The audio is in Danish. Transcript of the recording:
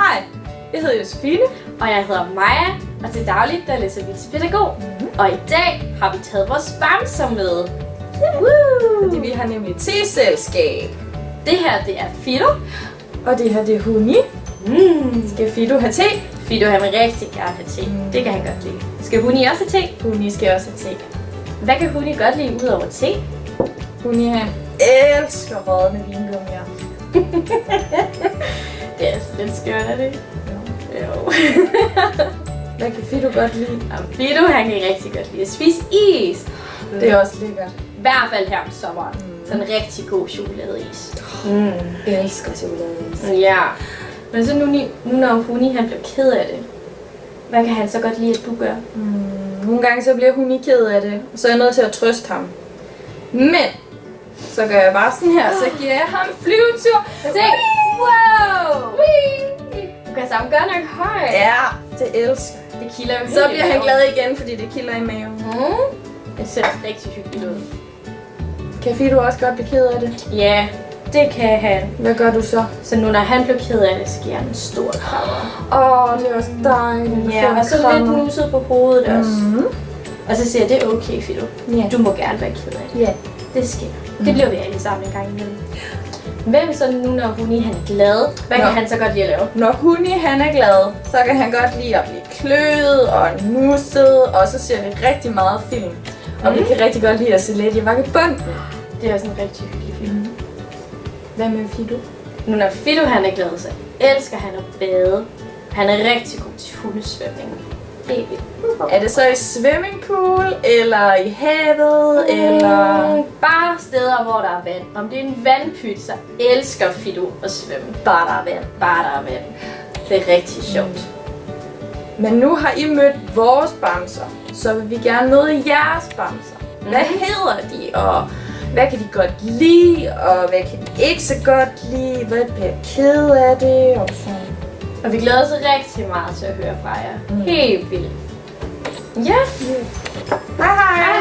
Hej, jeg hedder Josefine. Og jeg hedder Maja, og til dagligt der læser vi til pædagog. Og i dag har vi taget vores bamser med. Fordi vi har nemlig teselskab. Det her, det er Fido. Og det her, det er Huni. Skal Fido have te? Fido han vil rigtig gerne have te. Det kan han godt lide. Skal Huni også have te? Huni skal også have te. Hvad kan Huni godt lide ud over te? Huni han elsker rådne vingummier. Det er altså lidt skørt, er det ikke? Jo. Hvad kan Fido godt lide? Fido han kan rigtig godt lide at spise is. Det er også lækkert. I hvert fald her om sommeren. Sådan en rigtig god chokoladeis. Jeg elsker chokoladeis. Ja. Men så nu når Huni han bliver ked af det, hvad kan han så godt lide, at du gør? Nogle gange så bliver Huni ked af det, og så er jeg nødt til at trøste ham. Men så gør jeg bare sådan her, så giver jeg ham flyvetur. Se! Wow! Du kan sammen gøre nok højt. Ja, det elsker. Det kilder jo helt. Så bliver han glad igen, fordi det kilder i maven. Det ser rigtig hyggeligt ud. Kan Fido også godt blive ked af det? Ja, det kan han. Hvad gør du så? Så nu når han bliver ked af det, så giver han en stor krammer. Det er også dejligt. Ja, og så lidt nuset på hovedet også. Og så siger jeg, det er okay, Fido. Ja. Du må gerne være ked af det. Ja. Det sker. Det bliver vi alle sammen en gang imellem. Hvem så nu, når Huni han er glad? Hvad kan han så godt lide at lave? Når Huni han er glad, så kan han godt lide at blive kløet og nusset, og så ser vi rigtig meget film. Og vi kan rigtig godt lide at se lidt i Vagabond. Det er også en rigtig hyggelig film. Hvad med Fido? Nu når Fido han er glad, så elsker han at bade. Han er rigtig god til hundesvømning. Helt vildt. Er det så i swimmingpool, eller i havet, eller... Bare steder, hvor der er vand. Om det er en vandpyt, så elsker Fido at svømme. Bare der er vand. Bare der er vand. Det er rigtig sjovt. Men nu har I mødt vores bamser, så vil vi gerne møde jeres bamser. Hvad hedder de, og hvad kan de godt lide, og hvad kan de ikke så godt lide, hvad bliver ked af det, og sådan. Og vi glæder os rigtig meget til at høre fra jer. Helt vildt. Ja. Hej hej!